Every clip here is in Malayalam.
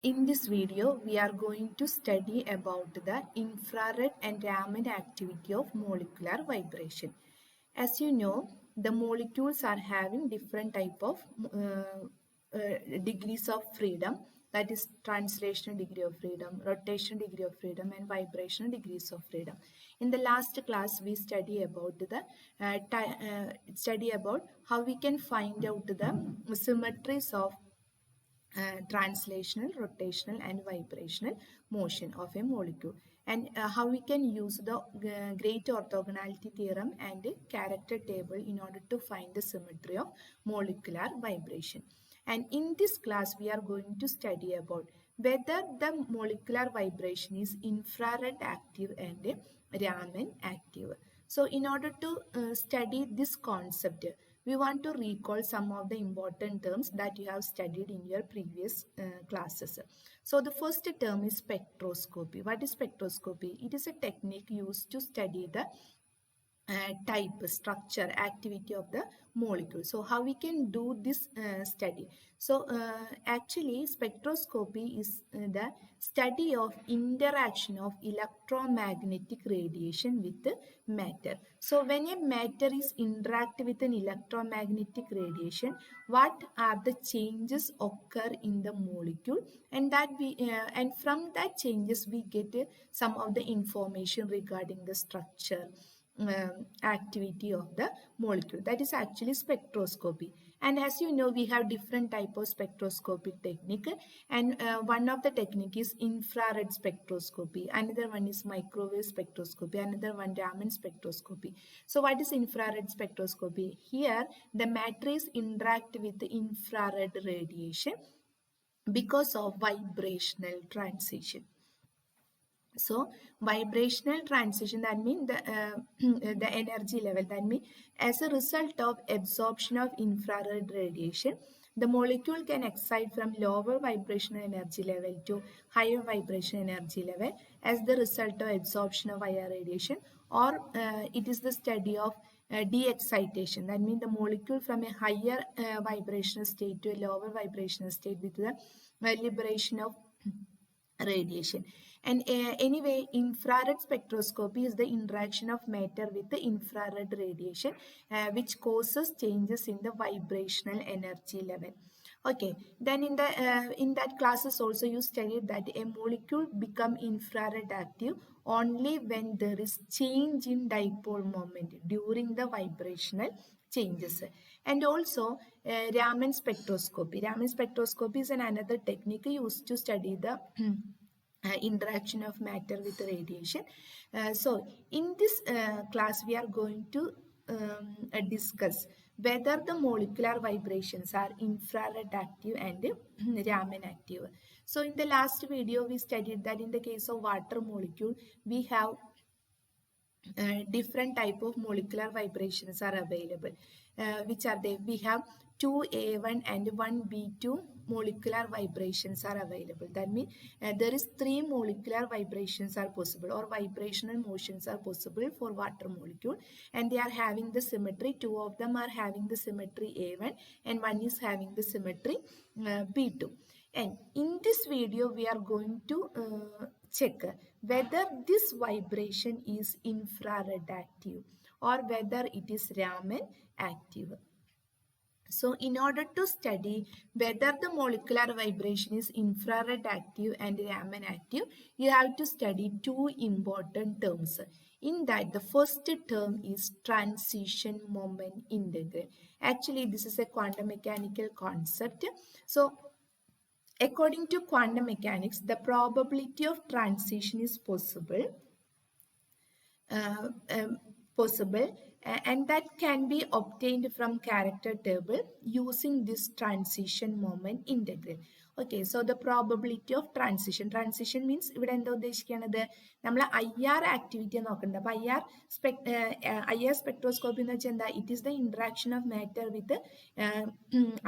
In this video, we are going to study about the infrared and Raman activity of molecular vibration. As you know, the molecules are having different type of degrees of freedom, that is translational degree of freedom, rotational degree of freedom, and vibrational degrees of freedom. In the last class, we study about how we can find out the symmetries of translational, rotational, and vibrational motion of a molecule, and how we can use the great orthogonality theorem and character table in order to find the symmetry of molecular vibration. And in this class, we are going to study about whether the molecular vibration is infrared active and Raman active. So in order to study this concept, we want to recall some of the important terms that you have studied in your previous classes. So the first term is spectroscopy. What is spectroscopy? It is a technique used to study the type, structure, activity of the molecule. So how we can do this study? So actually spectroscopy is the study of interaction of electromagnetic radiation with matter. So when a matter is interact with an electromagnetic radiation, what are the changes occur in the molecule, and that we and from that changes we get some of the information regarding the structure, activity of the molecule. That is actually spectroscopy. And as you know, we have different type of spectroscopic technique, and one of the technique is infrared spectroscopy, another one is microwave spectroscopy, another one Raman spectroscopy. So what is infrared spectroscopy? Here the matrix interact with the infrared radiation because of vibrational transition. So vibrational transition, that means the energy level, that means as a result of absorption of infrared radiation, the molecule can excite from lower vibrational energy level to higher vibration energy level as the result of absorption of IR radiation, or it is the study of de-excitation, that means the molecule from a higher vibrational state to a lower vibrational state with the liberation of radiation. And anyway, infrared spectroscopy is the interaction of matter with the infrared radiation, which causes changes in the vibrational energy level. Okay, then in that classes also you studied that a molecule become infrared active only when there is change in dipole moment during the vibrational changes. And also Raman spectroscopy. Raman spectroscopy is another technique used to study the interaction of matter with radiation. So in this class we are going to discuss whether the molecular vibrations are infrared active and Raman active. So in the last video we studied that in the case of water molecule we have different type of molecular vibrations are available. Which are they? We have 2A1 and 1B2 molecular vibrations are available. That means there is 3 molecular vibrations are possible, or vibrational motions are possible for water molecule, and they are having the symmetry. 2 of them are having the symmetry A1 and one is having the symmetry B2. And in this video we are going to check whether this vibration is infrared active or whether it is Raman active. So in order to study whether the molecular vibration is infrared active and Raman active, you have to study 2 important terms. In that, the first term is transition moment integral. Actually, this is a quantum mechanical concept. So according to quantum mechanics, the probability of transition is possible, uh, um, and that can be obtained from character table using this transition moment integral. Okay, so the probability of transition means ഇവിടെ എന്താ ഉദ്ദേശിക്കുന്നത്, നമ്മൾ IR ആക്ടിവിറ്റി നോക്കുന്നത്. അപ്പോൾ IR സ്പെക്ട്രോസ്കോപ്പി എന്ന് വെച്ചാൽ എന്താ, it is the interaction of matter with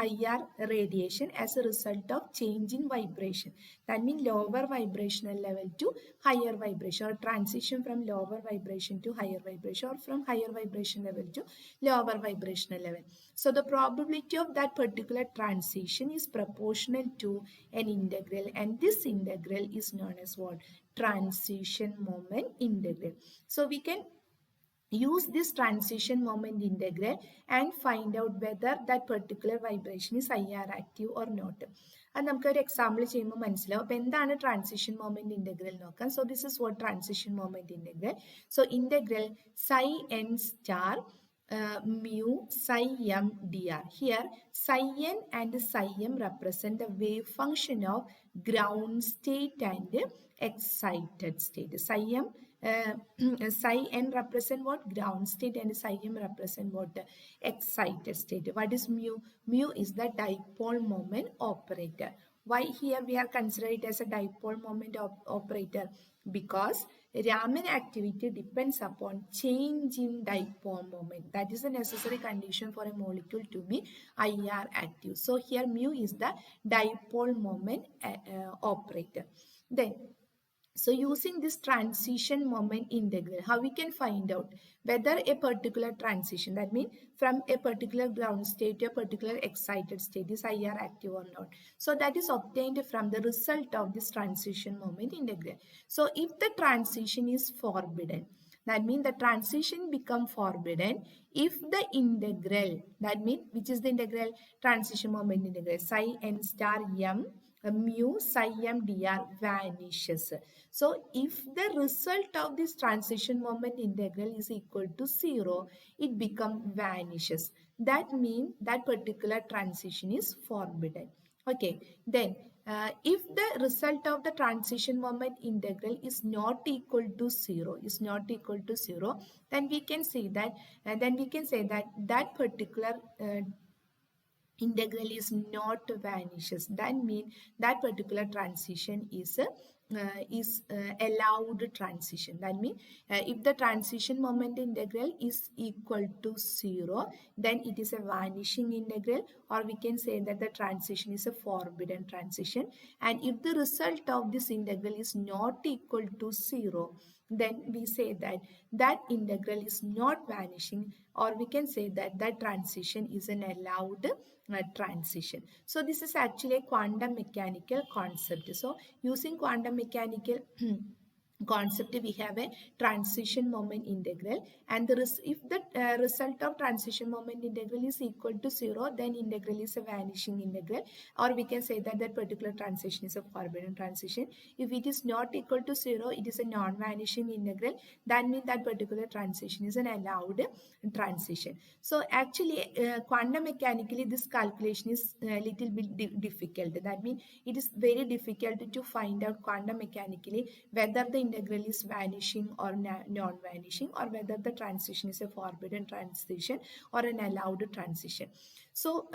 IR radiation as a result of change in vibration. That means lower vibrational level to higher vibration, or transition from lower vibration to higher vibration, or from higher vibration level to lower vibrational level. So the probability of that particular transition is proportional to to an integral, and this integral is known as what? Transition moment integral. So we can use this transition moment integral and find out whether that particular vibration is IR active or not. അത് നമുക്കൊരു എക്സാമ്പിൾ ചെയ്യുമ്പോൾ മനസ്സിലാവും. അപ്പോൾ എന്താണ് ട്രാൻസിഷൻ മൊമെന്റ് ഇന്റഗ്രൽ നോക്കാം. So this is what transition moment integral. So integral psi n star mu psi m dr. Here psi n and psi m represent the wave function of ground state and excited state. Psi m psi n represent what? Ground state, and psi m represent what? Excited state. What is mu? Mu is the dipole moment operator. Why here we are considering it as a dipole moment operator? Because Raman activity depends upon change in dipole moment. That is a necessary condition for a molecule to be IR active. So here mu is the dipole moment operator. Then, so using this transition moment integral, how we can find out whether a particular transition, that means from a particular ground state to a particular excited state, is IR active or not. So that is obtained from the result of this transition moment integral. So if the transition is forbidden, that means the transition become forbidden if the integral, that means which is the integral? Transition moment integral psi n star m mu psi m dr vanishes. So if the result of this transition moment integral is equal to 0, it becomes vanishes. That means that particular transition is forbidden. Okay, then if the result of the transition moment integral is not equal to 0, then we can say that that particular integral is not vanishes. That means that particular transition is allowed transition. That means if the transition moment integral is equal to 0, then it is a vanishing integral, or we can say that the transition is a forbidden transition. And if the result of this integral is not equal to 0, then we say that that integral is not vanishing, or we can say that that transition is an allowed transition. So this is actually a quantum mechanical concept. So using quantum mechanical concept, we have a transition moment integral, and if the result of transition moment integral is equal to 0, then integral is a vanishing integral, or we can say that that particular transition is a forbidden transition. If it is not equal to 0, it is a non-vanishing integral. That means that particular transition is an allowed transition. So actually quantum mechanically this calculation is a little bit difficult. That means it is very difficult to find out quantum mechanically whether the integral is vanishing or non-vanishing, or whether the transition is a forbidden transition or an allowed transition. So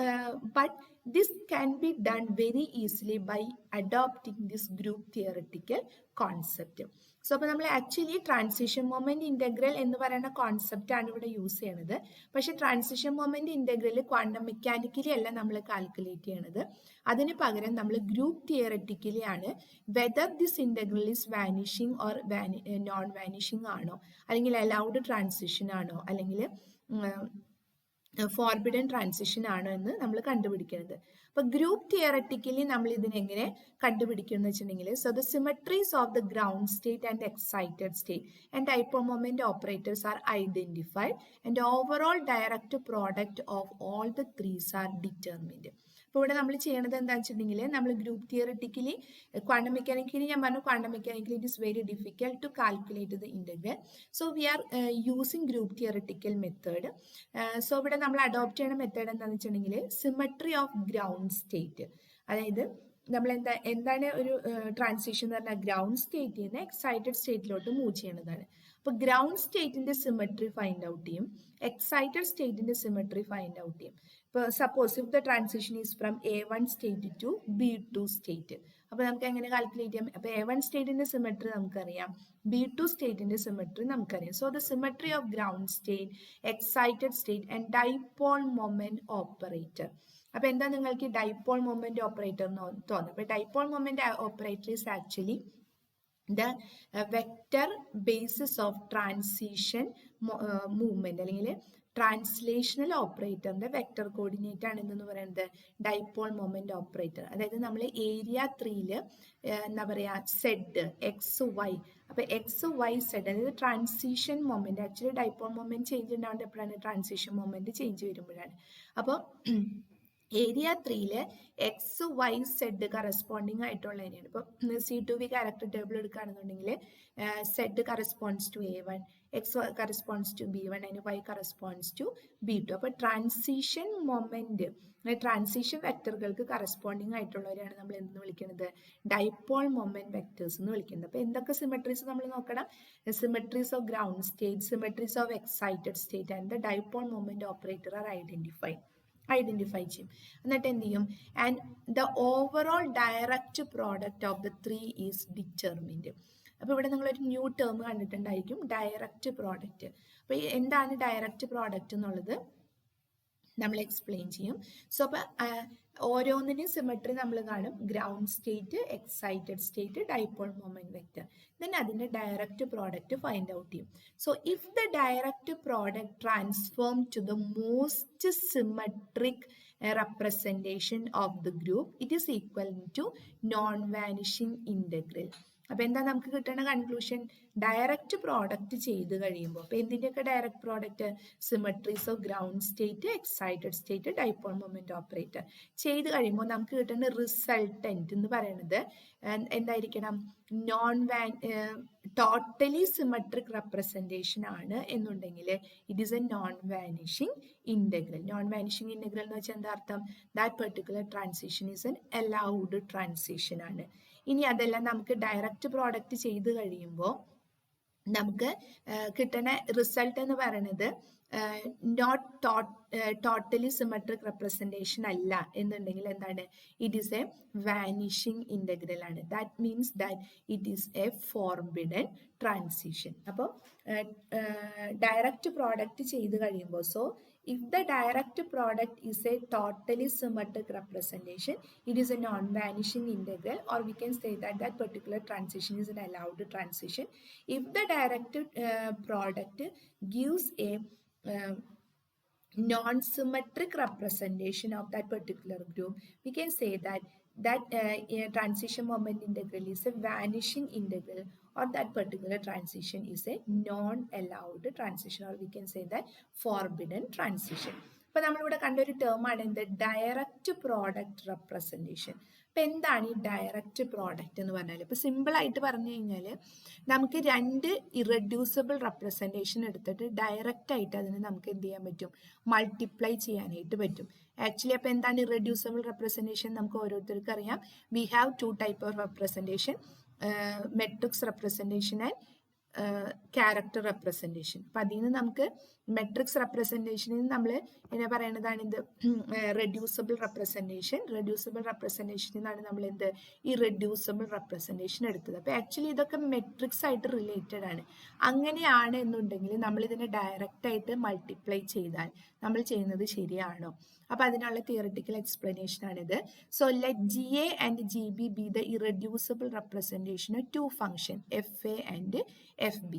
but this can be done very easily by adopting this group theoretical concept. So അപ്പോൾ നമ്മൾ ആക്ച്വലി ട്രാൻസിഷൻ മൊമെന്റ് ഇന്റഗ്രൽ എന്ന് പറയുന്ന കോൺസെപ്റ്റ് ആണ് ഇവിടെ യൂസ് ചെയ്യണത്. പക്ഷെ transition moment integral quantum mechanically അല്ല നമ്മൾ കാൽക്കുലേറ്റ് ചെയ്യണത്. അതിന് പകരം നമ്മൾ ഗ്രൂപ്പ് തിയററ്റിക്കലി ആണ് whether this integral is vanishing or non vanishing ആണോ, അല്ലെങ്കിൽ അലൗഡ് ട്രാൻസിഷൻ ആണോ, അല്ലെങ്കിൽ ഫോർബിഡൻ ട്രാൻസിഷൻ ആണോ എന്ന് നമ്മൾ കണ്ടുപിടിക്കുന്നത്. അപ്പൊ ഗ്രൂപ്പ് തിയററ്റിക്കലി നമ്മൾ ഇതിനെങ്ങനെ കണ്ടുപിടിക്കും എന്ന് വെച്ചിട്ടുണ്ടെങ്കിൽ, so the cemeteries of the ground state and excited state and dipole moment operators R identified and overall direct product of all the threes are determined. അപ്പോൾ ഇവിടെ നമ്മൾ ചെയ്യണത് എന്താണെന്ന് വെച്ചിട്ടുണ്ടെങ്കിൽ, നമ്മൾ ഗ്രൂപ്പ് തിയററ്റിക്കലി ക്വാണ്ടം മെക്കാനിക്കലി ഞാൻ പറഞ്ഞു quantum mechanically it is very difficult to calculate the integral. So we are using group theoretical method. So ഇവിടെ നമ്മൾ അഡോപ്റ്റ് ചെയ്യുന്ന മെത്തേഡ് എന്താണെന്ന് വെച്ചിട്ടുണ്ടെങ്കിൽ സിമെട്രി ഓഫ് ഗ്രൗണ്ട് സ്റ്റേറ്റ്. അതായത് നമ്മൾ എന്താണ് ഒരു ട്രാൻസിഷൻ എന്ന് പറഞ്ഞാൽ ഗ്രൗണ്ട് സ്റ്റേറ്റിൽ നിന്ന് എക്സൈറ്റഡ് സ്റ്റേറ്റിലോട്ട് മൂവ് ചെയ്യണതാണ്. അപ്പോൾ ഗ്രൗണ്ട് സ്റ്റേറ്റിന്റെ സിമെട്രി ഫൈൻഡ് ഔട്ട് ചെയ്യും, എക്സൈറ്റഡ് സ്റ്റേറ്റിന്റെ സിമെട്രി ഫൈൻഡ് ഔട്ട് ചെയ്യും. ഇപ്പോൾ suppose if the transition is from A1 state to B2 state, അപ്പോൾ നമുക്ക് എങ്ങനെ കാൽക്കുലേറ്റ് ചെയ്യാം? അപ്പോൾ A1 സ്റ്റേറ്റിന്റെ സിമെട്രി നമുക്കറിയാം, B2 സ്റ്റേറ്റിന്റെ സിമെട്രി നമുക്കറിയാം. So the symmetry of ground state, excited state and dipole moment operator. അപ്പൊ എന്താ നിങ്ങൾക്ക് ഡൈപോൾ മൊമെന്റ് ഓപ്പറേറ്റർ എന്ന് തോന്നുന്നത്? അപ്പൊ dipole moment operator is actually the vector basis of transition movement അല്ലെങ്കിൽ ട്രാൻസ്ലേഷണൽ ഓപ്പറേറ്ററിന്റെ വെക്ടർ കോർഡിനേറ്റ് ആണ് എന്ന് പറയുന്നത് ഡൈപോൾ മൊമെന്റ് ഓപ്പറേറ്റർ. അതായത് നമ്മൾ ഏരിയ 3 എന്താ പറയാ സെഡ് എക്സ് വൈ. അപ്പൊ എക്സ് വൈ സെഡ് അതായത് transition moment. Actually dipole moment change ഉണ്ടാവുന്നത് എപ്പോഴാണ്? ട്രാൻസിഷൻ മൊമെന്റ് ചേഞ്ച് വരുമ്പോഴാണ്. അപ്പോൾ area 3 x y z corresponding ആയിട്ടുള്ളതിനെയാണ്. ഇപ്പൊ C2V ക്യാരക്ടർ ടേബിൾ എടുക്കുകയാണെന്നുണ്ടെങ്കിൽ z corresponds to A1, x corresponds to B1 and y corresponds to B2. അപ്പൊ ട്രാൻസിഷൻ മൊമെന്റ് ട്രാൻസിഷൻ വെക്ടറുകൾക്ക് കറസ്പോണ്ടിങ് ആയിട്ടുള്ളവരെയാണ് നമ്മൾ എന്ന് വിളിക്കുന്നത്? ഡൈപോൾ മൊമെന്റ് വെക്ടേഴ്സ് എന്ന് വിളിക്കുന്നത്. അപ്പൊ എന്തൊക്കെ സിമെട്രീസ് നമ്മൾ നോക്കണം? Symmetries of ground state, symmetries of excited state and the dipole moment operator are identify ചെയ്യും. എന്നിട്ട് എന്ത് ചെയ്യും? And the overall direct product of the 3 is determined. അപ്പൊ ഇവിടെ നിങ്ങളൊരു ന്യൂ ടേം കണ്ടിട്ടുണ്ടായിരിക്കും, ഡയറക്റ്റ് പ്രോഡക്റ്റ്. അപ്പൊ എന്താണ് ഡയറക്റ്റ് പ്രോഡക്റ്റ് എന്നുള്ളത് നമ്മൾ എക്സ്പ്ലെയിൻ ചെയ്യും. സോ അപ്പൊ ഓരോന്നിനും സിമെട്രി നമ്മൾ കാണും. Ground state, excited state, dipole moment vector. Then അതിന്റെ ഡയറക്റ്റ് പ്രോഡക്റ്റ് ഫൈൻഡ് ഔട്ട് ചെയ്യും. So if the direct product transform to the most symmetric representation of the group, it is equal to non-vanishing integral. അപ്പൊ എന്താ നമുക്ക് കിട്ടുന്ന കൺക്ലൂഷൻ? ഡയറക്റ്റ് പ്രോഡക്റ്റ് ചെയ്ത് കഴിയുമ്പോൾ, അപ്പൊ എന്തിന്റെയൊക്കെ direct product? Symmetries of ground state, excited state, dipole moment operator ചെയ്ത് കഴിയുമ്പോൾ നമുക്ക് കിട്ടുന്ന റിസൾട്ടന്റ് എന്ന് പറയുന്നത് എന്തായിരിക്കണം? ടോട്ടലി സിമെട്രിക് റെപ്രസെന്റേഷൻ ആണ് എന്നുണ്ടെങ്കിൽ it is A non vanishing integral. Non vanishing integral എന്ന് വെച്ചാൽ എന്താ അർത്ഥം? That particular transition is an allowed transition ആണ്. ഇനി അതെല്ലാം നമുക്ക് ഡയറക്റ്റ് പ്രോഡക്റ്റ് ചെയ്ത് കഴിയുമ്പോൾ നമുക്ക് കിട്ടുന്ന റിസൾട്ട് എന്ന് പറയുന്നത് നോട്ട് ടോട്ടലി സിമെട്രിക് റെപ്രസെന്റേഷൻ അല്ല എന്നുണ്ടെങ്കിൽ എന്താണ്? It is a vanishing integral ആണ്. That means that it is a forbidden transition. അപ്പോൾ ഡയറക്റ്റ് പ്രോഡക്റ്റ് ചെയ്ത് കഴിയുമ്പോൾ, so if the direct product is a totally symmetric representation, it is a non-vanishing integral, or we can say that that particular transition is an allowed transition. If the direct product gives a non-symmetric representation of that particular group, we can say that transition moment integral is a vanishing integral, or that particular transition is a non-allowed transition, or we can say that forbidden transition. അപ്പൊ നമ്മളിവിടെ കണ്ടൊരു ടേം ആണ് എന്ത്? Direct product representation. അപ്പൊ എന്താണ് ഈ ഡയറക്റ്റ് പ്രോഡക്റ്റ് എന്ന് പറഞ്ഞാൽ? ഇപ്പൊ സിമ്പിൾ ആയിട്ട് പറഞ്ഞു കഴിഞ്ഞാൽ നമുക്ക് രണ്ട് ഇറഡ്യൂസിബിൾ റെപ്രസെന്റേഷൻ എടുത്തിട്ട് ഡയറക്റ്റ് ആയിട്ട് അതിന് നമുക്ക് എന്ത് ചെയ്യാൻ പറ്റും? മൾട്ടിപ്ലൈ ചെയ്യാനായിട്ട് പറ്റും. ആക്ച്വലി അപ്പൊ എന്താണ് ഇറഡ്യൂസിബിൾ റെപ്രസെന്റേഷൻ? നമുക്ക് ഓരോരുത്തർക്കും അറിയാം. We have 2 type of representation, matrix representation and character representation. അപ്പൊ അതിൽ നിന്ന് നമുക്ക് മെട്രിക്സ് റെപ്രസെന്റേഷനിൽ നമ്മൾ എന്നാ പറയുന്നതാണ് എന്ത്? Reducible representation. റെഡ്യൂസിബിൾ റെപ്രസെന്റേഷനിൽ നിന്നാണ് നമ്മൾ എന്ത്? ഈ റെഡ്യൂസിബിൾ റെപ്രസെന്റേഷൻ എടുത്തത്. അപ്പൊ ആക്ച്വലി ഇതൊക്കെ മെട്രിക്സ് ആയിട്ട് റിലേറ്റഡ് ആണ്. അങ്ങനെയാണ് എന്നുണ്ടെങ്കിൽ നമ്മൾ ഇതിനെ ഡയറക്റ്റ് ആയിട്ട് മൾട്ടിപ്ലൈ ചെയ്താൽ നമ്മൾ ചെയ്യുന്നത് ശരിയാണോ? അപ്പൊ അതിനുള്ള തിയററ്റിക്കൽ എക്സ്പ്ലനേഷൻ ആണിത്. So let GA and GB be the irreducible representation of two functions FA and FB.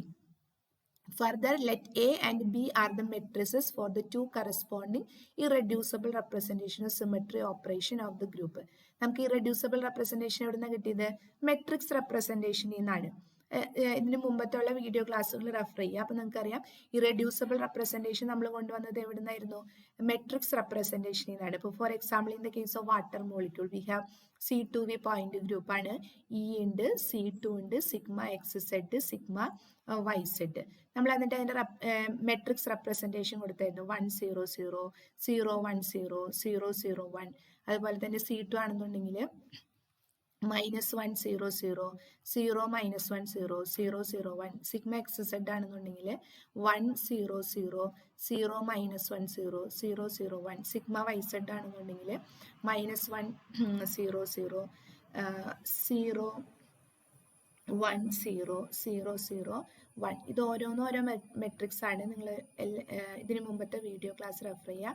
Further, let A and B are the matrices for the two corresponding irreducible representation of symmetry operation of the group. നമുക്ക് irreducible representation എവിടെ നിന്നാണ് കിട്ടിയത്? മെട്രിക്സ് റെപ്രസെന്റേഷനിൽ നിന്നാണ്. ഇതിന് മുമ്പത്തുള്ള വീഡിയോ ക്ലാസ്സുകൾ റെഫർ ചെയ്യുക. അപ്പൊ നിങ്ങൾക്കറിയാം ഇറഡ്യൂസിബിൾ റെപ്രസെന്റേഷൻ നമ്മൾ കൊണ്ടുവന്നത് എവിടെ നിന്നായിരുന്നു? മെട്രിക്സ് റെപ്രസെന്റേഷനിൽ നിന്നാണ്. ഇപ്പോൾ for example in the case of water molecule we have C2V point group ആണ്. E ഉണ്ട്, C2 ഉണ്ട്, സിഗ്മ XZ, സിഗ്മ YZ. നമ്മൾ എന്നിട്ട് അതിന്റെ മെട്രിക്സ് റെപ്രസെന്റേഷൻ കൊടുത്തായിരുന്നു 1 0 0 0 1 0 0 0 1. അതുപോലെ തന്നെ C2 ആണെന്നുണ്ടെങ്കിൽ -1 0 0 0 -1 0 0 0 1. സിഗ്മ XZ ആണെന്നുണ്ടെങ്കിൽ 1 0 0 0 -1 0 0 0 1. സിഗ്മ YZ ആണെന്നുണ്ടെങ്കിൽ -1 0 0 0 1 0 0 0 1. ഇത് ഓരോ മെട്രിക്സ് ആണ്. നിങ്ങൾ ഇതിന് മുമ്പത്തെ വീഡിയോ ക്ലാസ് റെഫർ ചെയ്യുക.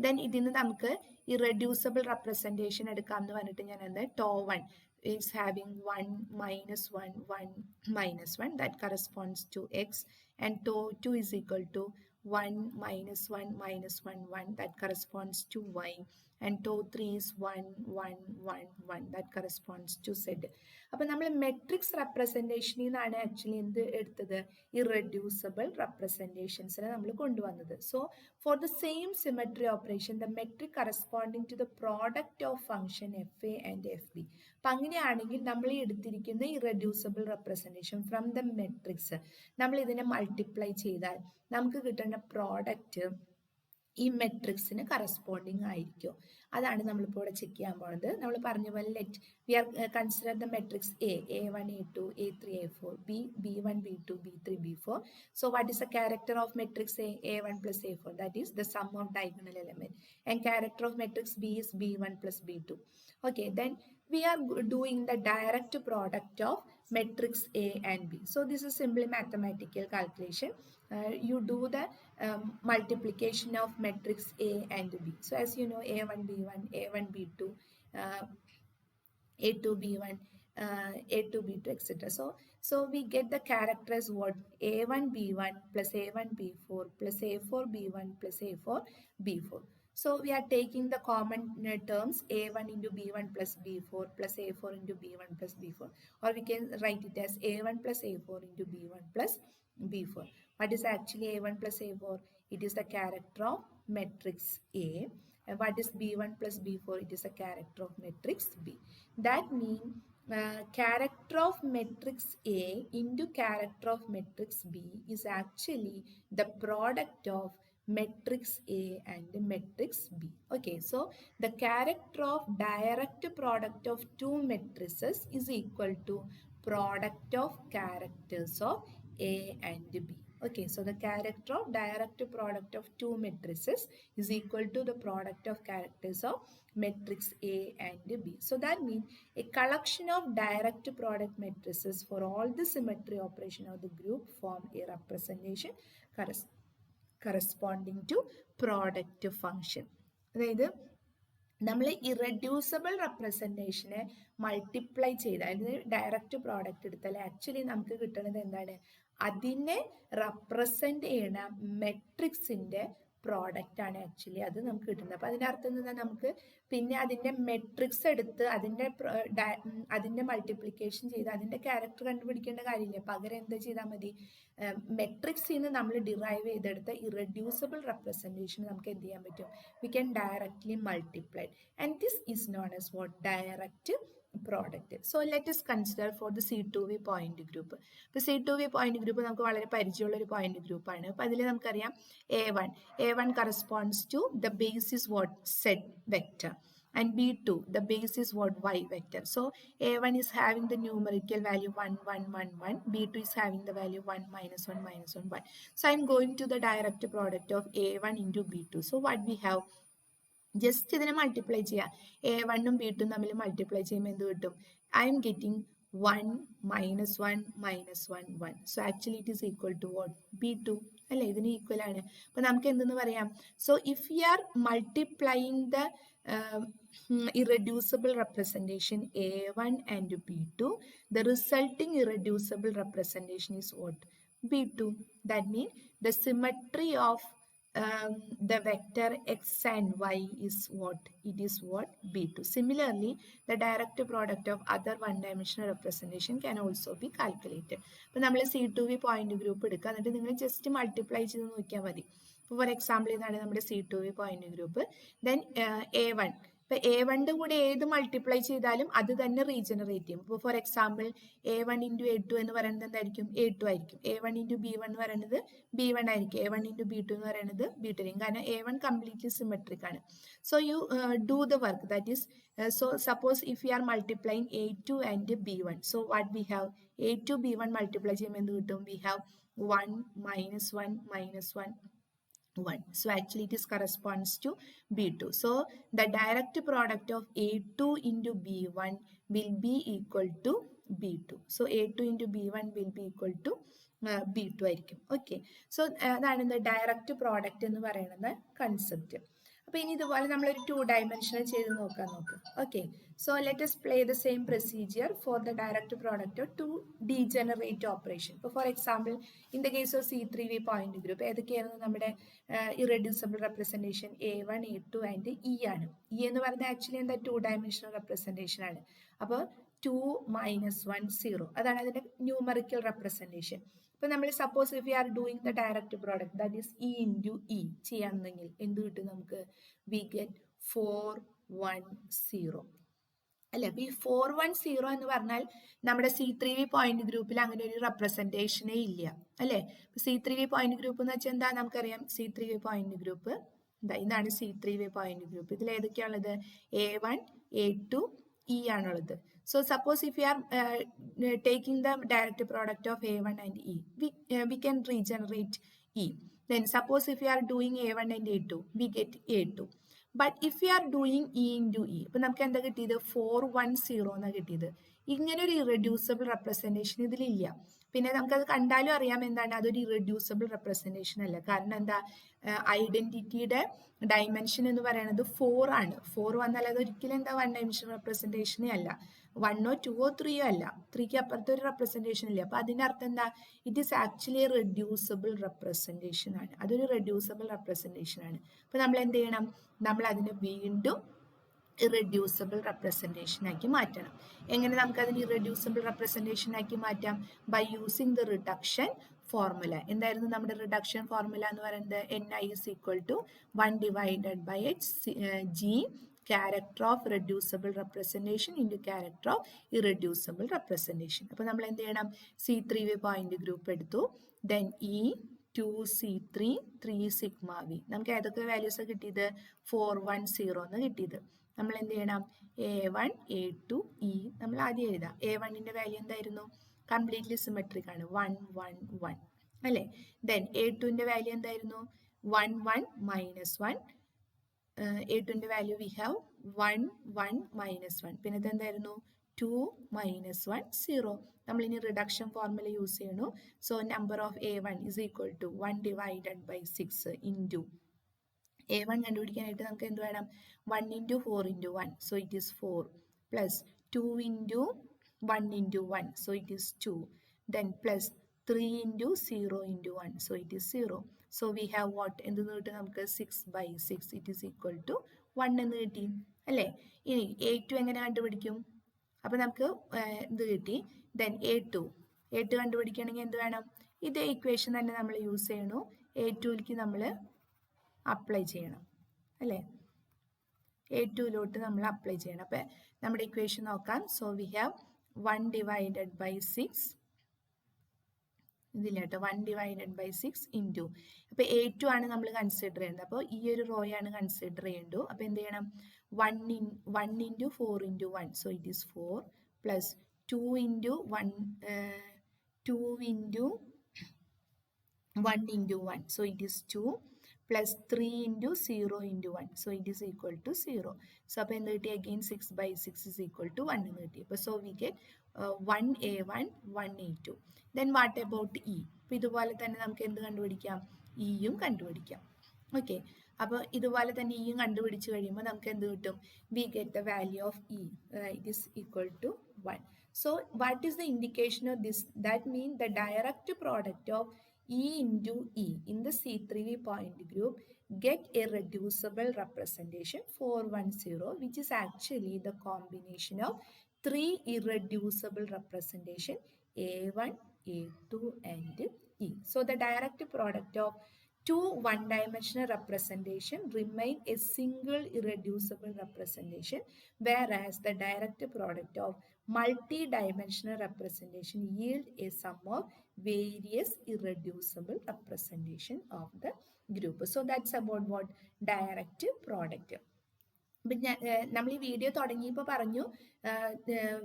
ദെൻ ഇതിന് നമുക്ക് ഇറഡ്യൂസിബിൾ റെപ്രസെന്റേഷൻ എടുക്കാം എന്ന് പറഞ്ഞിട്ട് ഞാൻ എന്ത്? τ1 is having 1 - 1 1 - 1 that corresponds to x, and τ2 is equal to 1 minus 1 minus 1 1, that corresponds to y, and tau 3 is 1 1 1 1, that corresponds to z. അപ്പോൾ നമ്മൾ മെട്രിക്സ് റെപ്രസെൻറ്റേഷനിൽ നിന്നാണ് ആക്ച്വലി എന്ത് എടുത്തത്, ഇറെഡ്യൂസിബിൾ റെപ്രസെൻറ്റേഷൻസിനെ നമ്മൾ കൊണ്ടുവന്നത്. So for the same symmetry operation the metric corresponding to the product of function F A and F B. അപ്പം അങ്ങനെയാണെങ്കിൽ നമ്മൾ ഈ എടുത്തിരിക്കുന്ന irreducible representation from the metrics നമ്മൾ ഇതിനെ മൾട്ടിപ്ലൈ ചെയ്താൽ നമുക്ക് കിട്ടുന്ന പ്രോഡക്റ്റ് ഈ മെട്രിക്സിന് കറസ്പോണ്ടിങ് ആയിരിക്കും. അതാണ് നമ്മളിപ്പോൾ ഇവിടെ ചെക്ക് ചെയ്യാൻ പോകുന്നത്. നമ്മൾ പറഞ്ഞ പോലെ let we are consider the metrics A1 A2 A3 A4 B1 B2 B3 B4. So what is the character of matrix A1 plus A4? That is the sum of diagonal element. And character of matrix B is B1 plus B2. Okay, then we are doing the direct product of matrix A and B. So this is simply mathematical calculation. You do the multiplication of matrix A and B. So as you know, A1 B1 A1 B2 A2 B1 A2 B2 etc. So we get the character as what, A1 B1 plus A1 B4 plus A4 B1 plus A4 B4. So we are taking the common terms A1 into B1 plus B4 plus A4 into B1 plus B4, or we can write it as A1 plus A4 into B1 plus B4. What is actually A1 plus A4? It is the character of matrix A. And what is B1 plus B4? It is a character of matrix B. That means character of matrix A into character of matrix B is actually the product of matrix A and matrix B. Okay, so the character of direct product of two matrices is equal to product of characters of A and B. Okay, so the character of direct product of two matrices is equal to the product of characters of matrix A and B. So that means a collection of direct product matrices for all the symmetry operation of the group form a representation corresponding to product function. അതായത് നമ്മൾ ഇറെഡ്യൂസിബിൾ റെപ്രസെൻറ്റേഷനെ മൾട്ടിപ്ലൈ ചെയ്ത്, അതായത് ഡയറക്റ്റ് പ്രോഡക്റ്റ് എടുത്താൽ ആക്ച്വലി നമുക്ക് കിട്ടുന്നത് എന്താണ്, അതിനെ റെപ്രസെൻ്റ് ചെയ്യണ മെട്രിക്സിൻ്റെ പ്രോഡക്റ്റ് ആണ് ആക്ച്വലി അത് നമുക്ക് കിട്ടുന്നത്. അപ്പോൾ അതിൻ്റെ അർത്ഥം എന്താ, നമുക്ക് പിന്നെ അതിൻ്റെ മെട്രിക്സ് എടുത്ത് അതിൻ്റെ മൾട്ടിപ്ലിക്കേഷൻ ചെയ്ത് അതിൻ്റെ ക്യാരക്ടർ കണ്ടുപിടിക്കേണ്ട കാര്യമില്ല. പകരം എന്താ ചെയ്താൽ മതി, മെട്രിക്സിൽ നിന്ന് നമ്മൾ ഡിറൈവ് ചെയ്തെടുത്ത ഇറെഡ്യൂസിബിൾ റെപ്രസെൻറ്റേഷൻ നമുക്ക് എന്ത് ചെയ്യാൻ പറ്റും, we can directly multiply, and this is known as what, direct product. So let us consider for the C2V point group. ഇപ്പോൾ C2V point group നമുക്ക് വളരെ പരിചയമുള്ള ഒരു പോയിന്റ് ഗ്രൂപ്പ് ആണ്. അപ്പോൾ അതിൽ നമുക്കറിയാം A1 corresponds to the base is what, Z vector, and B2 the base is what, Y vector. So A1 is having the numerical value 1 1 1 1, B2 is having the value 1 minus 1 minus 1 1. So I am going to the direct product of A1 into B2. So what we have, just ഇതിനെ മൾട്ടിപ്ലൈ ചെയ്യാം, A1ഉം B2ഉം തമ്മിൽ മൾട്ടിപ്ലൈ ചെയ്യുമ്പോൾ എന്ത് കിട്ടും, I am getting 1 minus 1 minus 1 1. So actually it is equal to what, B2 അല്ലേ, ഇതിന് ഈക്വൽ ആണ്. അപ്പോൾ നമുക്ക് എന്തെന്ന് പറയാം, so if you R multiplying the irreducible representation A1 and B2, the resulting irreducible representation is what, B2. That means the symmetry of the vector x and y is what, it is what, B2. Similarly, the direct product of other one-dimensional representation can also be calculated. അപ്പോൾ നമ്മൾ C2V പോയിന്റ് ഗ്രൂപ്പ് എടുക്കുക, എന്നിട്ട് നിങ്ങൾ ജസ്റ്റ് മൾട്ടിപ്ലൈ ചെയ്ത് നോക്കിയാൽ മതി. ഇപ്പോൾ ഫോർ എക്സാമ്പിൾ ഇതാണ് നമ്മുടെ C2V point group. Then A1, ഇപ്പോൾ A1ൻ്റെ കൂടെ ഏത് മൾട്ടിപ്ലൈ ചെയ്താലും അത് തന്നെ റീജനറേറ്റ് ചെയ്യും. ഇപ്പോൾ for example A1 into A2 എന്ന് പറയുന്നത് എന്തായിരിക്കും, A2 ആയിരിക്കും. A1 ഇൻറ്റു B1 എന്ന് പറയുന്നത് B1 ആയിരിക്കും. A1 ഇൻറ്റു B2 എന്ന് പറയുന്നത് B2 ആയിരിക്കും. കാരണം A1 കംപ്ലീറ്റ്ലി സിമെട്രിക് ആണ്. So you do the work, that is, so suppose if we are multiplying A2 and B1, so what we have, A2 B1 multiply ചെയ്യുമ്പോൾ എന്ത് കിട്ടും, we have 1 minus 1 minus 1 1. So actually it is corresponds to B2. So the direct product of A2 into B1 will be equal to B2. So A2 into B1 will be equal to B2 ആയിരിക്കും. ഓക്കെ, സോ അതാണ് the direct product എന്ന് പറയുന്നത് കൺസെപ്റ്റ്. അപ്പോൾ ഇനി ഇതുപോലെ നമ്മളൊരു 2 dimensional ചെയ്ത് നോക്കാം നോക്ക്. Okay, so let us play the same procedure for the direct product of two degenerate operation. ഇപ്പോൾ for example in the case of C3V point group ഏതൊക്കെയായിരുന്നു നമ്മുടെ irreducible representation A1 A2 and E ആണ്. ഇ എന്ന് പറയുന്നത് ആക്ച്വലി എന്താ 2 dimensional റെപ്രസെൻറ്റേഷൻ ആണ്. അപ്പോൾ 2 - 1 0 അതാണ് അതിൻ്റെ ന്യൂമറിക്കൽ റെപ്രസെൻറ്റേഷൻ. ഇപ്പൊ നമ്മൾ suppose if you are doing the direct product that is E into E ചെയ്യാന്നെങ്കിൽ എന്ത് കിട്ടും നമുക്ക്? വി ഗെറ്റ് 410 അല്ലെ. അപ്പൊ ഈ 410 എന്ന് പറഞ്ഞാൽ നമ്മുടെ C3V പോയിന്റ് ഗ്രൂപ്പിൽ അങ്ങനെ ഒരു റെപ്രസെന്റേഷനേ ഇല്ല അല്ലെ. C3V പോയിന്റ് ഗ്രൂപ്പ് എന്ന് വെച്ചാൽ എന്താ നമുക്കറിയാം. C3V പോയിന്റ് ഗ്രൂപ്പ് ഇതാണ് C3V പോയിന്റ് ഗ്രൂപ്പ്. ഇതിൽ ഏതൊക്കെയാണുള്ളത്? A1 A2 E ആണുള്ളത്. So suppose if we are taking the direct product of A1 and E, we can regenerate E. Then suppose if we are doing A1 and A2, we get A2. But if we are doing E into E, ഇപ്പൊ നമുക്ക് എന്താ കിട്ടിയത്? 410 എന്നാണ് കിട്ടിയത്. ഇങ്ങനെ ഒരു ഇറെഡ്യൂസിബിൾ റെപ്രസെൻറ്റേഷൻ ഇതിലില്ല. പിന്നെ നമുക്കത് കണ്ടാലും അറിയാം എന്താണ് അതൊരു ഇറെഡ്യൂസിബിൾ റെപ്രസെൻറ്റേഷൻ അല്ല. കാരണം എന്താ? ഐഡന്റിറ്റിയുടെ ഡയമെൻഷൻ എന്ന് പറയുന്നത് 4 ആണ്. 4 വന്നാൽ അത് ഒരിക്കലും എന്താ 1 dimensional റെപ്രസെൻറ്റേഷനേ അല്ല. 1 2 3 അല്ല. 3ക്ക് അപ്പുറത്തെ ഒരു റെപ്രസെൻറ്റേഷൻ ഇല്ല. അപ്പൊ അതിന്റെ അർത്ഥം എന്താ? It is actually reducible representation ആണ്. അതൊരു റെഡ്യൂസിബിൾ റെപ്രസെൻറ്റേഷൻ ആണ്. അപ്പൊ നമ്മൾ എന്ത് ചെയ്യണം? നമ്മൾ അതിനെ വീണ്ടും ഇറെഡ്യൂസിബിൾ റെപ്രസെൻറ്റേഷൻ ആക്കി മാറ്റണം. എങ്ങനെ നമുക്ക് അതിന് ഇറെഡ്യൂസിബിൾ റെപ്രസെൻറ്റേഷൻ ആക്കി മാറ്റാം? By using the reduction formula. എന്തായിരുന്നു നമ്മുടെ റിഡക്ഷൻ ഫോർമുല എന്ന് പറയുന്നത്? Ni is equal to 1 divided by G character of reducible representation into character of irreducible representation. അപ്പോൾ നമ്മൾ എന്ത് ചെയ്യണം? C3V പോയിന്റ് ഗ്രൂപ്പ് എടുത്തു. Then E 2C3 3 sigma V. നമുക്ക് ഏതൊക്കെ വാല്യൂസ് കിട്ടിയത്? 410 എന്ന് കിട്ടിയത്. നമ്മൾ എന്ത് ചെയ്യണം? A1 A2 E നമ്മൾ ആദ്യം എഴുതാം. A1ന്റെ വാല്യൂ എന്തായിരുന്നു? കംപ്ലീറ്റ്ലി സിമെട്രിക് ആണ്, 1 1 1 അല്ലേ. ദെൻ A2ന്റെ വാല്യൂ എന്തായിരുന്നു? 1 1 - 1. A2ന്റെ വാല്യൂ വി ഹാവ് 1 1 - 1. പിന്നെ ഇതെന്തായിരുന്നു? 2 - 1 0. നമ്മൾ ഇനി റിഡക്ഷൻ ഫോർമുല യൂസ് ചെയ്യണു. So number of A1 is equal to 1 divided by 6 into A1 കണ്ടുപിടിക്കാനായിട്ട് നമുക്ക് എന്ത് വേണം? 1 into 4 into 1, so it is 4, plus 2 into 1 into 1, so it is 2, then plus 3 into 0 into 1, so it is 0. So we have what? എന്ത് കിട്ടും നമുക്ക്? 6/6, it is equal to 1 എന്ന് കിട്ടി അല്ലേ. ഇനി A2 എങ്ങനെ കണ്ടുപിടിക്കും? അപ്പൊ നമുക്ക് ഇത് കിട്ടി. ദെൻ A2 കണ്ടുപിടിക്കണമെങ്കിൽ എന്ത് വേണം? ഇതേ ഇക്വേഷൻ തന്നെ നമ്മൾ യൂസ് ചെയ്യണു. A2ലേക്ക് നമ്മൾ അപ്ലൈ ചെയ്യണം അല്ലേ. A2ലോട്ട് നമ്മൾ അപ്ലൈ ചെയ്യണം. അപ്പം നമ്മുടെ ഇക്വേഷൻ നോക്കാം. So we have 1 divided by 6 ഇതില്ല കേട്ടോ, 1 divided by 6 ഇൻറ്റു. അപ്പോൾ A2 ആണ് നമ്മൾ കൺസിഡർ ചെയ്യുന്നത്. അപ്പോൾ ഈ ഒരു റോയാണ് കൺസിഡർ ചെയ്യേണ്ടു. അപ്പോൾ എന്ത് ചെയ്യണം? 1 into 4 into 1, so it is 4, plus 2 into 1 into 1, so it is 2, plus 3 into 0 into 1, so it is equal to 0. So അപ്പോൾ എന്ത് കിട്ടി? again 6/6 is equal to 1 എന്ന് കിട്ടി. അപ്പോൾ so we get 1 A1 1 A2. then what about E? അപ്പോൾ ഇതുപോലെ തന്നെ നമുക്ക് എന്ത് കണ്ടുപിടിക്കാം? ഇയും കണ്ടുപിടിക്കാം. ഓക്കെ, അപ്പോൾ ഇതുപോലെ തന്നെ ഇയും കണ്ടുപിടിച്ച് കഴിയുമ്പോൾ നമുക്ക് എന്ത് കിട്ടും? we get the value of E, it is equal to 1. so what is the indication of this? that means the direct product of E into E in the C3V point group get a reducible representation 410, which is actually the combination of 3 irreducible representation A1, A2 and E. So the direct product of two one-dimensional representation remain a single irreducible representation, whereas the direct product of multi-dimensional representation yield a sum of various irreducible representation of the group. So that's about what? Direct product. നമ്മൾ ഈ വീഡിയോ തുടങ്ങിയപ്പോൾ പറഞ്ഞു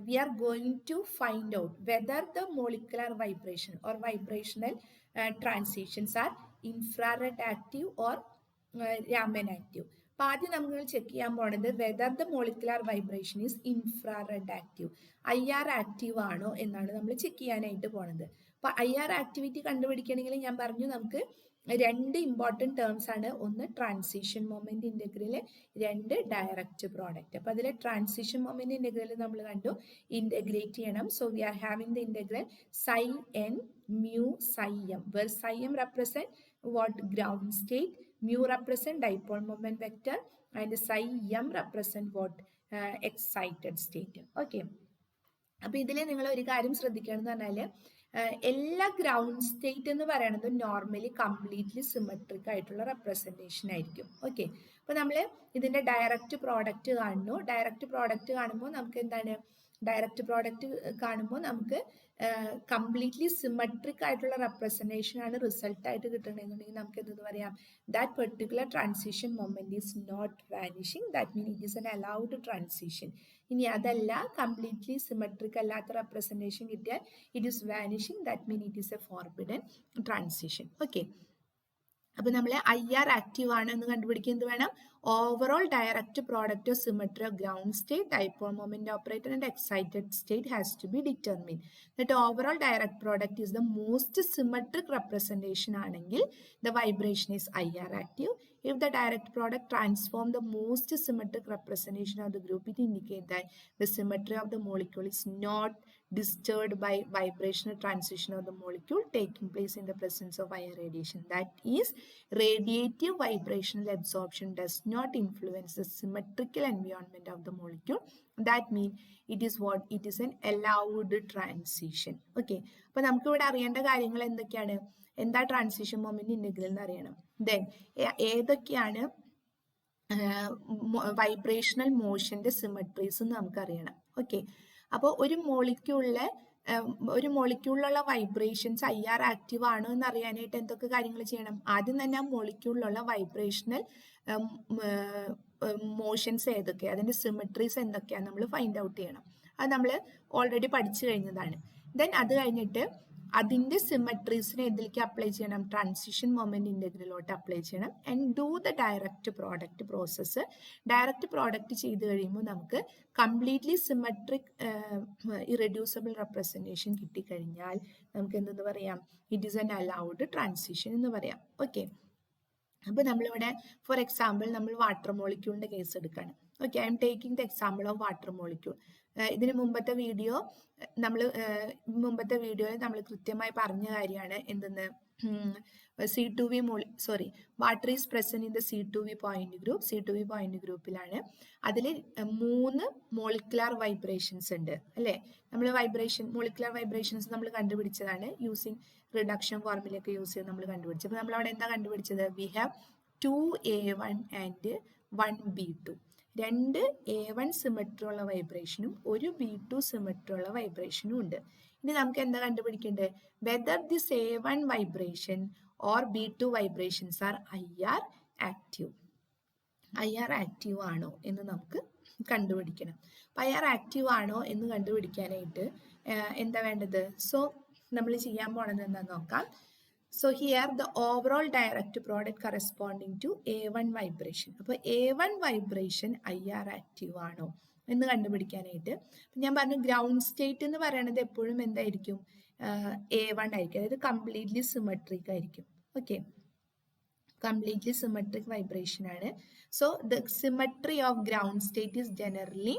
we are going to find out whether the molecular vibration or vibrational transitions are infrared active or Raman active. അപ്പോൾ ആദ്യം നമ്മൾ ചെക്ക് ചെയ്യാൻ പോണത് whether the molecular vibration is infrared active, IR active ആണോ എന്നാണ് നമ്മൾ ചെക്ക് ചെയ്യാനായിട്ട് പോണത്. അപ്പോൾ IR ആക്ടിവിറ്റി കണ്ടുപിടിക്കണമെങ്കിൽ ഞാൻ പറഞ്ഞു നമുക്ക് രണ്ട് ഇമ്പോർട്ടൻറ്റ് ടേംസ് ആണ്. ഒന്ന് ട്രാൻസിഷൻ മൊമെന്റ് ഇന്റഗ്രൽ, രണ്ട് ഡയറക്റ്റ് പ്രോഡക്റ്റ്. അപ്പൊ അതിലെ ട്രാൻസിഷൻ മൊമെന്റ് ഇന്റഗ്രൽ നമ്മൾ കണ്ടു, ഇന്റഗ്രേറ്റ് ചെയ്യണം. So we are having the integral psi n mu psi m, where psi m represent what? Ground state, mu represent dipole moment vector, and psi m represent what? Excited state. Okay. അപ്പൊ ഇതിൽ നിങ്ങൾ ഒരു കാര്യം ശ്രദ്ധിക്കണം എന്ന് പറഞ്ഞാല് എല്ലാ ഗ്രൗണ്ട് സ്റ്റേറ്റ് എന്ന് പറയുന്നത് നോർമലി കംപ്ലീറ്റ്ലി സിമെട്രിക് ആയിട്ടുള്ള റെപ്രസെന്റേഷൻ ആയിരിക്കും. ഓക്കെ. അപ്പൊ നമ്മൾ ഇതിന്റെ ഡയറക്റ്റ് പ്രോഡക്റ്റ് കാണുന്നു. ഡയറക്റ്റ് പ്രോഡക്റ്റ് കാണുമ്പോൾ നമുക്ക് എന്താണ്? ഡയറക്റ്റ് പ്രോഡക്റ്റ് കാണുമ്പോൾ നമുക്ക് കംപ്ലീറ്റ്ലി സിമെട്രിക് ആയിട്ടുള്ള റെപ്രസെന്റേഷൻ ആണ് റിസൾട്ട് ആയിട്ട് കിട്ടണമെന്നുണ്ടെങ്കിൽ നമുക്ക് എന്തെന്ന് പറയാം? That particular transition moment is not vanishing, that mean it is an allowed transition. ഇനി അതല്ല, കംപ്ലീറ്റ്ലി സിമെട്രിക് അല്ലാത്ത റെപ്രസെന്റേഷൻ കിട്ടിയാൽ it is vanishing, that mean it is a forbidden transition. Okay. അപ്പൊ നമ്മൾ IR ആക്റ്റീവ് ആണ് എന്ന് കണ്ടുപിടിക്കാൻ എന്ത് വേണം? Overall direct product of symmetry of ground state, dipole moment operator and excited state has to be determine. That overall direct product is the most symmetric representation ആണെങ്കിൽ the vibration is IR active. If the direct product transform the most symmetric representation of the group, it indicates that the symmetry of the molecule is not disturbed by vibrational transition of the molecule taking place in the presence of IR radiation. That is, radiative vibrational absorption does not influence the symmetrical environment of the molecule. That means it is what? It is an allowed transition. Okay. അപ്പോൾ നമുക്ക് ഇവിടെ അറിയേണ്ട കാര്യങ്ങൾ എന്തൊക്കെയാണ്? എന്താ ട്രാൻസിഷൻ മൊമെന്റ് ഇന്റഗ്രൽ എന്ന് അറിയണം. ദെൻ ഏതൊക്കെയാണ് വൈബ്രേഷണൽ മോഷന്റെ സിമെട്രീസ് എന്ന് നമുക്കറിയണം. ഓക്കെ. അപ്പോൾ ഒരു മോളിക്യൂളിലുള്ള വൈബ്രേഷൻസ് IR ആക്റ്റീവ് ആണോ എന്ന് അറിയാനായിട്ട് എന്തൊക്കെ കാര്യങ്ങൾ ചെയ്യണം? ആദ്യം തന്നെ ആ മോളിക്യൂളിലുള്ള വൈബ്രേഷണൽ മോഷൻസ് ഏതൊക്കെ, അതിന്റെ സിമെട്രീസ് എന്തൊക്കെയാണ് നമ്മൾ ഫൈൻഡ് ഔട്ട് ചെയ്യണം. അത് നമ്മൾ ഓൾറെഡി പഠിച്ചു കഴിഞ്ഞതാണ്. ദെൻ അത് കഴിഞ്ഞിട്ട് അതിന്റെ സിമെട്രീസിനെ എന്തിലേക്ക് അപ്ലൈ ചെയ്യണം? ട്രാൻസിഷൻ മൊമെന്റ് ഇന്റഗ്രലോട്ട് അപ്ലൈ ചെയ്യണം. And do the direct product process. Direct product ചെയ്ത് കഴിയുമ്പോൾ നമുക്ക് കംപ്ലീറ്റ്ലി സിമെട്രിക് ഇറെഡ്യൂസിബിൾ റെപ്രസെന്റേഷൻ കിട്ടിക്കഴിഞ്ഞാൽ നമുക്ക് എന്തെന്ന് പറയാം? It is an allowed transition എന്ന് പറയാം. ഓക്കെ. അപ്പൊ നമ്മളിവിടെ ഫോർ എക്സാമ്പിൾ നമ്മൾ വാട്ടർ മോളിക്യൂളിന്റെ കേസ് എടുക്കുകയാണ്. Okay. I'm taking the example of water molecule. ഇതിന് മുമ്പത്തെ വീഡിയോയിൽ നമ്മൾ കൃത്യമായി പറഞ്ഞ കാര്യമാണ് എന്തെന്ന്? C2V water is present in the C2V point group. C2V point ഗ്രൂപ്പിലാണ്. അതിൽ 3 മോളിക്കുലാർ വൈബ്രേഷൻസ് ഉണ്ട് അല്ലേ? നമ്മൾ മോളിക്കുലാർ വൈബ്രേഷൻസ് നമ്മൾ കണ്ടുപിടിച്ചതാണ് യൂസിങ് റിഡക്ഷൻ ഫോർമുലയൊക്കെ യൂസ് ചെയ്ത് നമ്മൾ കണ്ടുപിടിച്ചത്. അപ്പോൾ നമ്മൾ അവിടെ എന്താ കണ്ടുപിടിച്ചത്? We have 2A1 and 1B2. 2 A1 symmetry ഉള്ള വൈബ്രേഷനും 1 B2 സിമെട്രി ഉള്ള വൈബ്രേഷനും ഉണ്ട്. ഇനി നമുക്ക് എന്താ കണ്ടുപിടിക്കേണ്ടത്? Whether this A1 vibration or B2 vibrations are IR active. IR active ആണോ എന്ന് നമുക്ക് കണ്ടുപിടിക്കണം. അപ്പം IR ആക്റ്റീവ് ആണോ എന്ന് കണ്ടുപിടിക്കാനായിട്ട് എന്താ വേണ്ടത്? സോ നമ്മൾ ചെയ്യാൻ പോണത് എന്താന്ന് നോക്കാം. So here the overall direct product corresponding to A1 vibration. അപ്പോൾ A1 vibration IR ആക്റ്റീവ് ആണോ എന്ന് കണ്ടുപിടിക്കാനായിട്ട് ഞാൻ പറഞ്ഞു ഗ്രൗണ്ട് സ്റ്റേറ്റ് എന്ന് പറയുന്നത് എപ്പോഴും എന്തായിരിക്കും? A1 ആയിരിക്കും. അതായത് കംപ്ലീറ്റ്ലി സിമെട്രിക് ആയിരിക്കും. ഓക്കെ. കംപ്ലീറ്റ്ലി സിമെട്രിക് വൈബ്രേഷൻ ആണ്. So the symmetry of ground state is generally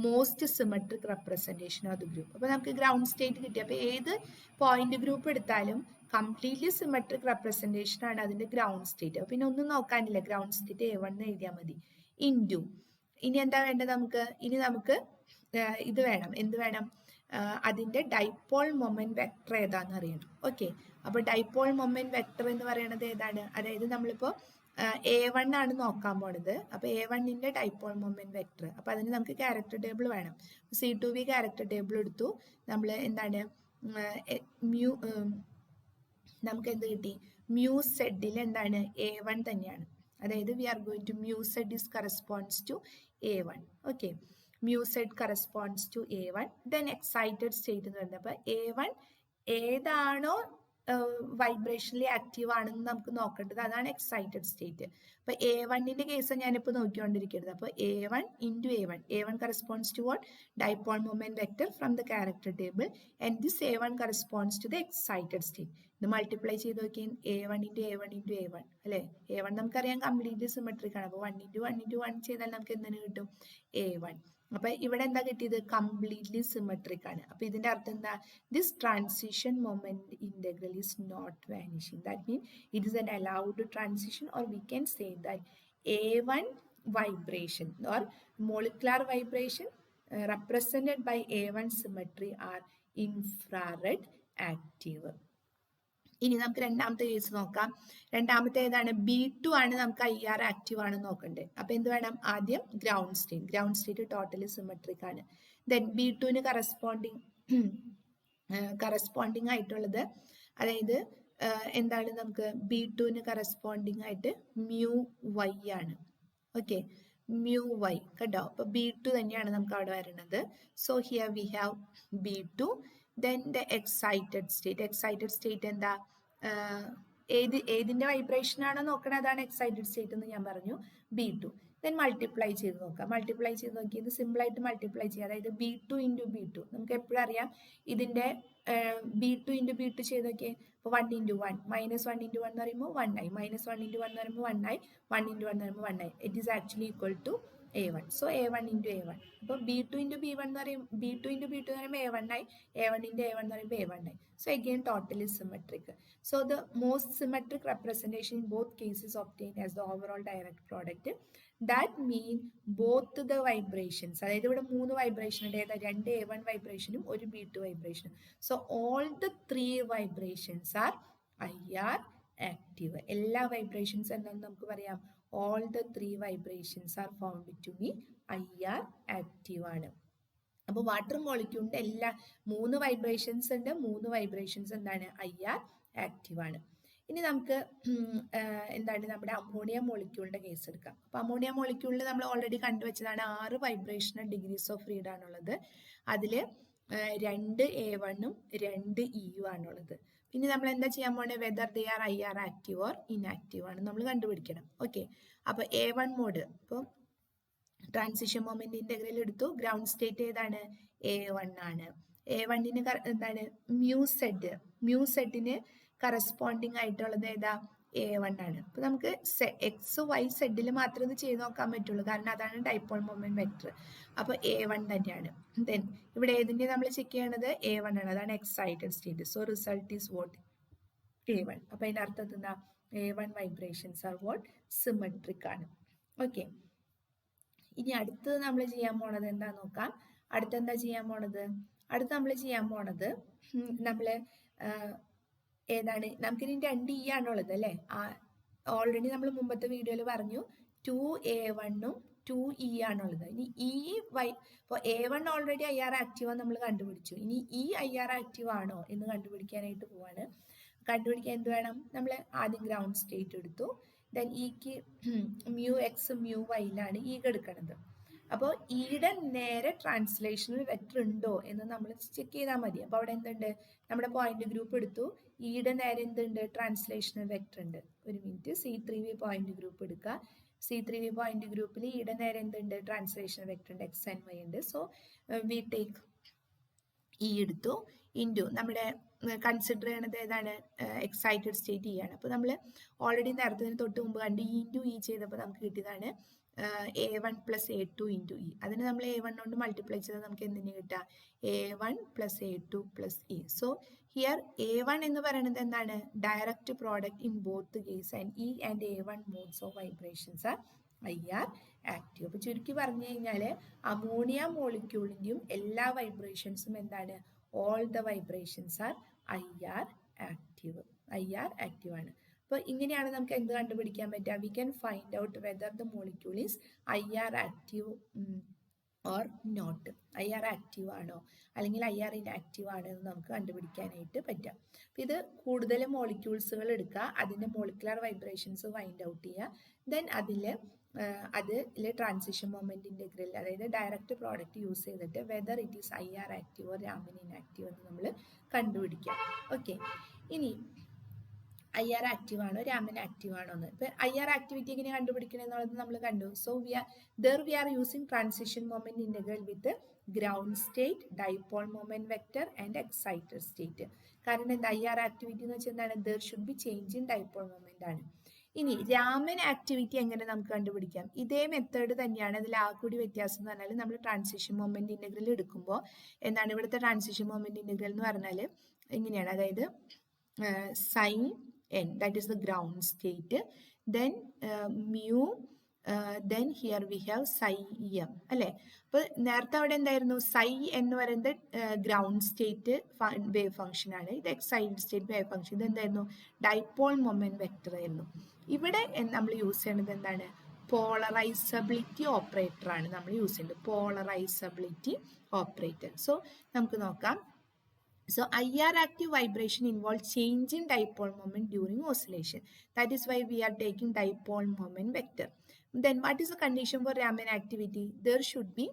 most symmetric representation of the group. അപ്പോൾ നമുക്ക് ഗ്രൗണ്ട് സ്റ്റേറ്റ് കിട്ടി. അപ്പോൾ ഏത് പോയിന്റ് ഗ്രൂപ്പ് എടുത്താലും കംപ്ലീറ്റ്ലി സിമെട്രിക് റെപ്രസെന്റേഷൻ ആണ് അതിന്റെ ഗ്രൗണ്ട് സ്റ്റേറ്റ്. അപ്പോൾ പിന്നെ ഒന്നും നോക്കാനില്ല, ഗ്രൗണ്ട് സ്റ്റേറ്റ് A1 എന്ന് എഴുതിയാൽ മതി. ഇൻറ്റു ഇനി എന്താ വേണ്ടത് നമുക്ക്? ഇനി നമുക്ക് ഇത് വേണം. എന്ത് വേണം? അതിന്റെ ഡൈപോൾ മൊമെന്റ് വെക്ടർ ഏതാന്ന് അറിയണം. ഓക്കെ. അപ്പോൾ ഡൈപോൾ മൊമെന്റ് വെക്ടർ എന്ന് പറയുന്നത് ഏതാണ്? അതായത് നമ്മളിപ്പോൾ A1 ആണ് നോക്കാൻ പോണത്. അപ്പോൾ A1ന്റെ ഡൈപോൾ മൊമെന്റ് വെക്ടർ. അപ്പോൾ അതിന് നമുക്ക് ക്യാരക്ടർ ടേബിൾ വേണം. C2V ക്യാരക്ടർ ടേബിൾ എടുത്തു. നമ്മൾ എന്താണ് നമുക്ക് എന്ത് കിട്ടി? മ്യൂ സെഡിൽ എന്താണ്? A1 തന്നെയാണ്. അതായത് we are going to mu Z is corresponds to A1. Okay. Mu Z corresponds to A1. Then excited state എന്ന് പറയുന്നത് അപ്പോൾ A1 ഏതാണോ വൈബ്രേഷനലി ആക്റ്റീവ് ആണെന്ന് നമുക്ക് നോക്കേണ്ടത്. അതാണ് എക്സൈറ്റഡ് സ്റ്റേറ്റ്. അപ്പൊ A1ന്റെ കേസ് ഞാനിപ്പോൾ നോക്കിക്കൊണ്ടിരിക്കുന്നത്. അപ്പോൾ A1 into A1. A1 corresponds to what? Dipole moment vector from the character table, and this A1 corresponds to the excited state. ഇത് മൾട്ടിപ്ലൈ ചെയ്ത് നോക്കി A1 into A1 into A1 അല്ലെ. A1 നമുക്കറിയാം കംപ്ലീറ്റ്ലി സിമെട്രിക് ആണ്. അപ്പോൾ 1 into 1 into 1 ചെയ്താൽ നമുക്ക് എന്തിനു കിട്ടും? A1. അപ്പൊ ഇവിടെ എന്താ കിട്ടിയത്? കംപ്ലീറ്റ്ലി സിമെട്രിക് ആണ്. അപ്പൊ ഇതിന്റെ അർത്ഥം എന്താ? This transition moment integral is not vanishing. That means it is an allowed transition, or we can say that A1 vibration or molecular vibration represented by A1 symmetry are infrared active. ഇനി നമുക്ക് രണ്ടാമത്തെ കേസ് നോക്കാം. രണ്ടാമത്തെ ഏതാണ്? B2 ആണ് നമുക്ക് IR ആക്റ്റീവ് ആണ് നോക്കണ്ടേ. അപ്പൊ എന്ത് വേണം? ആദ്യം ഗ്രൗണ്ട് സ്റ്റേറ്റ് ടോട്ടലി സിമെട്രിക് ആണ്. ദെൻ B2ന് കറസ്പോണ്ടിങ് ആയിട്ടുള്ളത്, അതായത് എന്താണ്, നമുക്ക് B2ന് കറസ്പോണ്ടിങ് ആയിട്ട് μy ആണ്. ഓക്കെ, μy കേട്ടോ. അപ്പൊ B2 തന്നെയാണ് നമുക്ക് അവിടെ വരുന്നത്. So here we have B2. Then the excited state എന്താ? ഏതിന്റെ വൈബ്രേഷൻ ആണോ നോക്കണത്, അതാണ് എക്സൈറ്റഡ് സ്റ്റേറ്റ് എന്ന് ഞാൻ പറഞ്ഞു, B2. ദെൻ മൾട്ടിപ്ലൈ ചെയ്ത് നോക്കാം. ഇത് സിമ്പിൾ ആയിട്ട് മൾട്ടിപ്ലൈ ചെയ്യുക. അതായത് B2 into B2 നമുക്ക് എപ്പോഴും അറിയാം. ഇതിന്റെ B2 into B2 ചെയ്ത് നോക്കിയേ. അപ്പോൾ 1 into 1 minus 1 into 1 എന്ന് പറയുമ്പോൾ 1 ആയി, minus 1 into 1 എന്ന് പറയുമ്പോൾ 1 ആയി, 1 into 1 എന്ന് പറയുമ്പോൾ 1 ആയി. It is actually equal to A1. So A1 into A1. അപ്പോൾ B2 into B1 എന്ന് പറയും, B2 into B2 എന്ന് പറയുമ്പോൾ A1 ആയി, A1 into A1 എന്ന് പറയുമ്പോൾ A1 ആയി. So again totally symmetric. So the most symmetric representation in both cases obtained as the overall direct product. That mean both the vibrations, അതായത് ഇവിടെ 3 വൈബ്രേഷൻ ഉണ്ട്. ഏതാ? 2 A1 വൈബ്രേഷനും ഒരു B2 വൈബ്രേഷനും. So all the 3 vibrations are IR active. എല്ലാ വൈബ്രേഷൻസ് എന്താണെന്ന് നമുക്ക് പറയാം. All the 3 vibrations are found to be IR active ആണ്. അപ്പോൾ വാട്ടർ മോളിക്യൂളിന്റെ എല്ലാ 3 വൈബ്രേഷൻസ് ഉണ്ട്. 3 വൈബ്രേഷൻസ് എന്താണ്? IR ആക്റ്റീവ് ആണ്. ഇനി നമുക്ക് എന്താണ് നമ്മുടെ അമോണിയ മോളിക്യൂളിന്റെ കേസ് എടുക്കാം. അപ്പൊ അമോണിയ മോളിക്യൂളിൽ നമ്മൾ ഓൾറെഡി കണ്ടുവച്ചതാണ് 6 വൈബ്രേഷണൽ ഡിഗ്രീസ് ഓഫ് ഫ്രീഡം ആണുള്ളത്. അതിൽ 2 A1ഉം 2 EU ആണുള്ളത്. പിന്നെ നമ്മൾ എന്താ ചെയ്യാൻ പോണേ? Whether they are IR active or inactive ആണ് നമ്മൾ കണ്ടുപിടിക്കണം. ഓക്കെ, അപ്പൊ A1 മോഡ്, ഇപ്പോൾ ട്രാൻസിഷൻ മൊമെന്റ് ഇന്റഗ്രൽ എടുത്തു. ഗ്രൗണ്ട് സ്റ്റേറ്റ് ഏതാണ്? A1 ആണ്. A1ന് എന്താണ്? മ്യൂസെഡിന് കറസ്പോണ്ടിങ് ആയിട്ടുള്ളത് ഏതാ? A1 ആണ്. അപ്പൊ നമുക്ക് XYZ മാത്രമേ ഇത് ചെയ്ത് നോക്കാൻ പറ്റുള്ളൂ, കാരണം അതാണ് ഡൈപോൾ മൊമെന്റ് വെക്ടർ. അപ്പൊ A1 തന്നെയാണ്. ദെൻ ഇവിടെ ഏതിന്റെ നമ്മൾ ചെക്ക് ചെയ്യണത്? A1 ആണ്. അതാണ് excited state. So result is what? A1. അപ്പൊ അതിന്റെ അർത്ഥം എന്താ? A1 vibrations are what? Symmetric ആണ്. ഓക്കെ, ഇനി അടുത്തത് നമ്മൾ ചെയ്യാൻ പോണത് എന്താ നോക്കാം. അടുത്ത് നമ്മൾ ചെയ്യാൻ പോണത് നമ്മള് ഏതാണ്? നമുക്കിനി 2 E ആണുള്ളത് അല്ലേ. ഓൾറെഡി നമ്മൾ മുമ്പത്തെ വീഡിയോയിൽ പറഞ്ഞു 2 A1ഉം 2 E ആണുള്ളത്. ഇനി ഇപ്പോൾ A1 ഓൾറെഡി IR ആക്റ്റീവ് നമ്മൾ കണ്ടുപിടിച്ചു. ഇനി ഈ IR ആക്റ്റീവ് ആണോ എന്ന് കണ്ടുപിടിക്കാനായിട്ട് പോവാണ്. കണ്ടുപിടിക്കാൻ എന്ത് വേണം? നമ്മൾ ആദ്യം ഗ്രൗണ്ട് സ്റ്റേറ്റ് എടുത്തു. ദെൻ ഇക്ക് μx μyയിലാണ് ഈഗ് എടുക്കണത്. അപ്പോൾ ഈയുടെ നേരെ ട്രാൻസ്ലേഷണൽ വെക്ടർ ഉണ്ടോ എന്ന് നമ്മൾ ചെക്ക് ചെയ്താൽ മതി. അപ്പോൾ അവിടെ എന്തുണ്ട്? നമ്മുടെ പോയിന്റ് ഗ്രൂപ്പ് എടുത്തു. ഈയുടെ നേരെ എന്തുണ്ട്? ട്രാൻസ്ലേഷണൽ വെക്ടർ ഉണ്ട്. ഒരു മിനിറ്റ്, C3V പോയിന്റ് ഗ്രൂപ്പ് എടുക്കുക. C3V പോയിന്റ് ഗ്രൂപ്പിൽ ഈയുടെ നേരെ എന്തുണ്ട്? ട്രാൻസ്ലേഷണൽ വെക്ടർ ഉണ്ട്, X and Y ഉണ്ട്. സോ വി ടേക്ക് ഇ എടുത്തു ഇൻറ്റു നമ്മുടെ കൺസിഡർ ചെയ്യണത് ഏതാണ്? എക്സൈറ്റഡ് സ്റ്റേറ്റ് E ആണ്. അപ്പോൾ നമ്മൾ ഓൾറെഡി നേരത്തെ തൊട്ട് മുമ്പ് കണ്ട് ഇ ഇൻറ്റു ഇ ചെയ്തപ്പോൾ നമുക്ക് കിട്ടിയതാണ് A1 plus A2 into E. അതിന് നമ്മൾ A1 കൊണ്ട് മൾട്ടിപ്ലൈ ചെയ്താൽ നമുക്ക് എന്തിനു കിട്ടുക? A1 plus A2 plus E. So here A1 എന്ന് പറയുന്നത് എന്താണ്? Direct product in both case, and E and A1 modes of vibrations are IR active. അപ്പോൾ ചുരുക്കി പറഞ്ഞു കഴിഞ്ഞാൽ അമോണിയ മോളിക്യൂളിൻ്റെയും എല്ലാ വൈബ്രേഷൻസും എന്താണ്? All the vibrations are IR active. IR active ആണ്. അപ്പോൾ ഇങ്ങനെയാണ് നമുക്ക് എന്ത് കണ്ടുപിടിക്കാൻ പറ്റുക? We can find out whether the molecule is IR active or not. IR active ആണോ അല്ലെങ്കിൽ IR ഇൻആക്റ്റീവ് ആണോ എന്ന് നമുക്ക് കണ്ടുപിടിക്കാനായിട്ട് പറ്റാം. അപ്പോൾ ഇത് കൂടുതൽ മോളിക്യൂൾസുകൾ എടുക്കുക, അതിൻ്റെ മോളിക്കുലർ വൈബ്രേഷൻസ് ഫൈൻഡ് ഔട്ട് ചെയ്യുക. ദെൻ അതിൽ ട്രാൻസിഷൻ മൊമെന്റ് ഇന്റഗ്രൽ, അതായത് ഡയറക്റ്റ് പ്രോഡക്റ്റ് യൂസ് ചെയ്തിട്ട് whether it is IR active or Raman inactive എന്ന് നമ്മൾ കണ്ടുപിടിക്കാം. ഓക്കെ, ഇനി IR ആക്റ്റീവ് ആണോ രാമൻ ആക്റ്റീവ് ആണോ എന്ന്. ഇപ്പൊ IR ആക്ടിവിറ്റി എങ്ങനെ കണ്ടുപിടിക്കണം എന്നുള്ളത് നമ്മൾ കണ്ടു. So we are using transition moment integral with ground state, dipole moment vector and excited state. കാരണം എന്താ IR ആക്ടിവിറ്റി എന്ന് വെച്ചാൽ എന്താണ്? There should be change in dipole moment ആണ്. ഇനി രാമൻ ആക്ടിവിറ്റി എങ്ങനെ നമുക്ക് കണ്ടുപിടിക്കാം? ഇതേ മെത്തേഡ് തന്നെയാണ്. അതിൽ ആ കൂടി വ്യത്യാസം എന്ന് പറഞ്ഞാൽ നമ്മൾ ട്രാൻസിഷൻ മൊമെന്റ് ഇന്റഗ്രൽ എടുക്കുമ്പോൾ എന്താണ് ഇവിടുത്തെ ട്രാൻസിഷൻ മൊമെന്റ് ഇന്റഗ്രൽ എന്ന് പറഞ്ഞാൽ ഇങ്ങനെയാണ്. അതായത് sign n, that is the ground state, then mu, then here we have psi m അല്ലേ. അപ്പോൾ നേരത്തെ അവിടെ എന്തായിരുന്നു? സൈ എന്ന് പറയുന്നത് ഗ്രൗണ്ട് സ്റ്റേറ്റ് വേവ് ഫംഗ്ഷൻ ആണ്. ഇത് എക്സൈറ്റഡ് സ്റ്റേറ്റ് വേവ് ഫംഗ്ഷൻ. ഇത് എന്തായിരുന്നു? ഡൈപോൾ മൊമെന്റ് വെക്ടർ ആയിരുന്നു. ഇവിടെ നമ്മൾ യൂസ് ചെയ്യുന്നത് എന്താണ്? പോളറൈസബിലിറ്റി ഓപ്പറേറ്റർ ആണ് നമ്മൾ യൂസ് ചെയ്യുന്നത്. Polarisability operator. സോ നമുക്ക് നോക്കാം. So IR active vibration involves change in dipole moment during oscillation. That is why we are taking dipole moment vector. Then what is the condition for Raman activity? There should be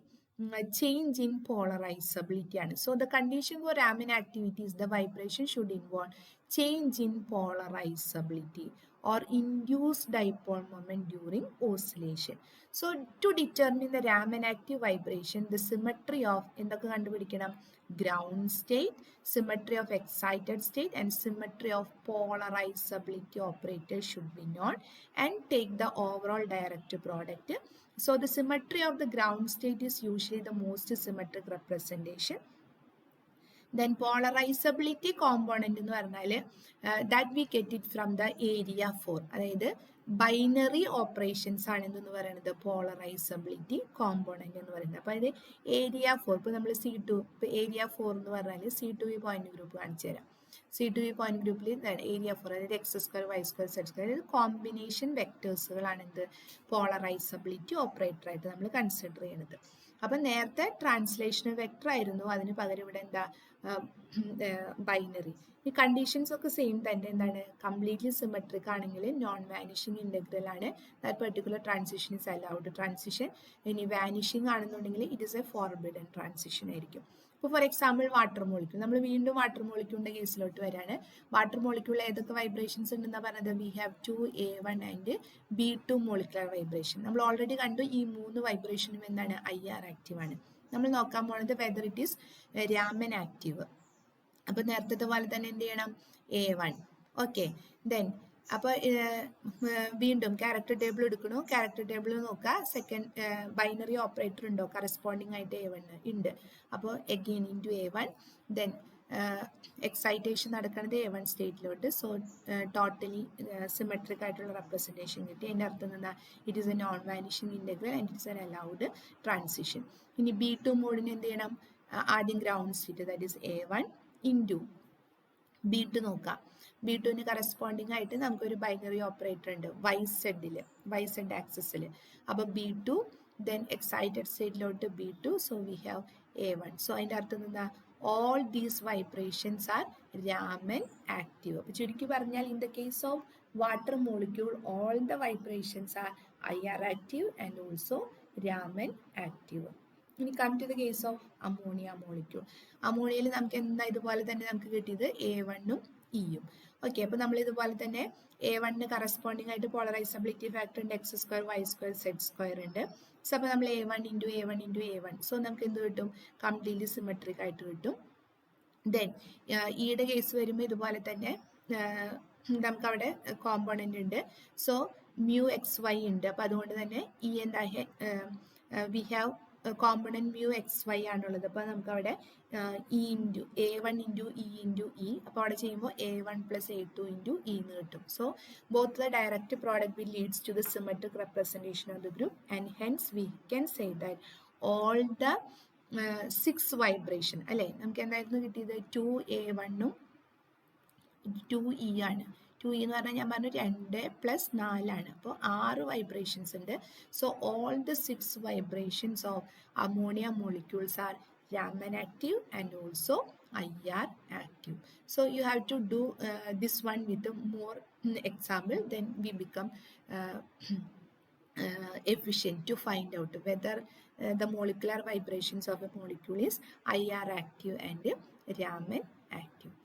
a change in polarizability. So the condition for Raman activity is the vibration should involve change in polarizability or induced dipole moment during oscillation. So to determine the Raman active vibration, the symmetry of ground state, symmetry of excited state and symmetry of polarizability operator should be known, and take the overall direct product. So the symmetry of the ground state is usually the most symmetric representation. Then polarizability component എന്ന് പറഞ്ഞാൽ that we get it from the area 4. അതായത് ബൈനറി ഓപ്പറേഷൻസ് ആണ് എന്ന് പറയുന്നത് പോളറൈസബിലിറ്റി കോമ്പോണന്റ് എന്ന് പറയുന്നത്. അപ്പോൾ അത് ഏരിയ 4. ഇപ്പോൾ നമ്മൾ C2, ഇപ്പോൾ ഏരിയ 4 എന്ന് പറഞ്ഞാൽ C2 പോയിന്റ് ഗ്രൂപ്പ് കാണിച്ചു തരാം. C2 പോയിന്റ് ഗ്രൂപ്പിൽ ഏരിയ 4, അതായത് x2 y2 z2, അതായത് കോമ്പിനേഷൻ വെക്ടേഴ്സുകളാണ് എന്ത് പോളറൈസബിലിറ്റി ഓപ്പറേറ്റർ ആയിട്ട് നമ്മൾ കൺസിഡർ ചെയ്യുന്നത്. അപ്പം നേരത്തെ ട്രാൻസ്ലേഷൻ വെക്ടർ ആയിരുന്നു, അതിന് പകരം ഇവിടെ എന്താ ബൈനറി. ഈ കണ്ടീഷൻസ് ഒക്കെ സെയിം തന്നെ. എന്താണ്? കംപ്ലീറ്റ്ലി സിമെട്രിക് ആണെങ്കിൽ നോൺ വാനിഷിങ് ഇന്റഗ്രൽ ആണ്. That particular transition is allowed transition. ഇനി വാനിഷിംഗ് ആണെന്നുണ്ടെങ്കിൽ it is A forbidden transition ആയിരിക്കും. ഇപ്പോൾ ഫോർ എക്സാമ്പിൾ വാട്ടർ മോളിക്യൂൾ, നമ്മൾ വീണ്ടും വാട്ടർ മോളിക്യൂളിന്റെ കേസിലോട്ട് വരാണ്. വാട്ടർ മോളിക്യൂളിൽ ഏതൊക്കെ വൈബ്രേഷൻസ് ഉണ്ടെന്നാണ് പറഞ്ഞത്? We have 2A1 and B2 molecular vibration. നമ്മൾ ഓൾറെഡി കണ്ടു ഈ 3 വൈബ്രേഷനും എന്താണ്? IR ആക്റ്റീവ് ആണ്. നമ്മൾ നോക്കാൻ പോകുന്നത് whether it is Raman active. അപ്പോൾ നേരത്തെ പോലെ തന്നെ എന്ത് ചെയ്യണം? A1. ഓക്കെ. ദെൻ അപ്പോൾ വീണ്ടും ക്യാരക്ടർ ടേബിൾ എടുക്കണു. ക്യാരക്ടർ ടേബിൾ നോക്കുക. സെക്കൻഡ് ബൈനറി ഓപ്പറേറ്റർ ഉണ്ടോ കറസ്പോണ്ടിങ് ആയിട്ട്? A1 ഉണ്ട്. അപ്പോൾ again into A1. Then excitation നടക്കുന്നത് A1 സ്റ്റേറ്റിലോട്ട്. സോ ടോട്ടലി സിമെട്രിക് ആയിട്ടുള്ള റെപ്രസെൻറ്റേഷൻ കിട്ടി. അതിൻ്റെ അർത്ഥം എന്താ? It is A non vanishing integral and it's an allowed transition. ഇനി B2 മോഡിന് എന്ത് ചെയ്യണം? ആദ്യം ground state, that is A1 into B2 നോക്കാം. B2ന് കറസ്പോണ്ടിങ് ആയിട്ട് നമുക്കൊരു ബൈനറി ഓപ്പറേറ്റർ ഉണ്ട് YZ ആക്സിസിൽ. അപ്പോൾ B2 ദെൻ എക്സൈറ്റഡ് സ്റ്റേറ്റിലോട്ട് B2. So we have A1. So അതിൻ്റെ അർത്ഥം എന്താ? All these vibrations are Raman active. അപ്പോൾ ചുരുക്കി പറഞ്ഞാൽ in the case of water molecule all the vibrations are IR active and also Raman active. ഇനി come to the case of ammonia molecule. അമോണിയയിൽ നമുക്ക് എന്താ ഇതുപോലെ തന്നെ നമുക്ക് കിട്ടിയത് A1ഉം E-യും. ഓക്കെ. അപ്പോൾ നമ്മൾ ഇതുപോലെ തന്നെ A1ന് കറസ്പോണ്ടിങ് ആയിട്ട് പോളറൈസബിലിറ്റി ഫാക്ടർ ഉണ്ട്, x2 y2 z2 ഉണ്ട്. സോ അപ്പോൾ നമ്മൾ A1 into A1 into A1. So നമുക്ക് എന്ത് കിട്ടും? കംപ്ലീറ്റ്ലി സിമെട്രിക് ആയിട്ട് കിട്ടും. ദെൻ ഈയുടെ കേസ് വരുമ്പോൾ ഇതുപോലെ തന്നെ നമുക്ക് അവിടെ കോമ്പോണൻ്റ് ഉണ്ട്. സോ mu xy ഉണ്ട്. അപ്പോൾ അതുകൊണ്ട് തന്നെ E എന്താ? We have component mu xy ആണുള്ളത്. അപ്പോൾ നമുക്ക് അവിടെ E into A1 into E into E. അപ്പോൾ അവിടെ ചെയ്യുമ്പോൾ A1 plus A2 into E എന്ന് കിട്ടും. So both the direct product will leads to the symmetric representation of the group and hence we can say that all the 6 vibration അല്ലേ. നമുക്ക് എന്തായിരുന്നു കിട്ടിയത്? 2A1ഉം 2E ആണ്. 2E എന്ന് പറഞ്ഞാൽ ഞാൻ പറഞ്ഞു 2 + 4 ആണ്. അപ്പോൾ 6 വൈബ്രേഷൻസ് ഉണ്ട്. So all the 6 vibrations of ammonia molecules R Raman active and also IR active. So you have to do this one with a more example, then we become efficient to find out whether the molecular vibrations of a molecule is IR active and Raman active.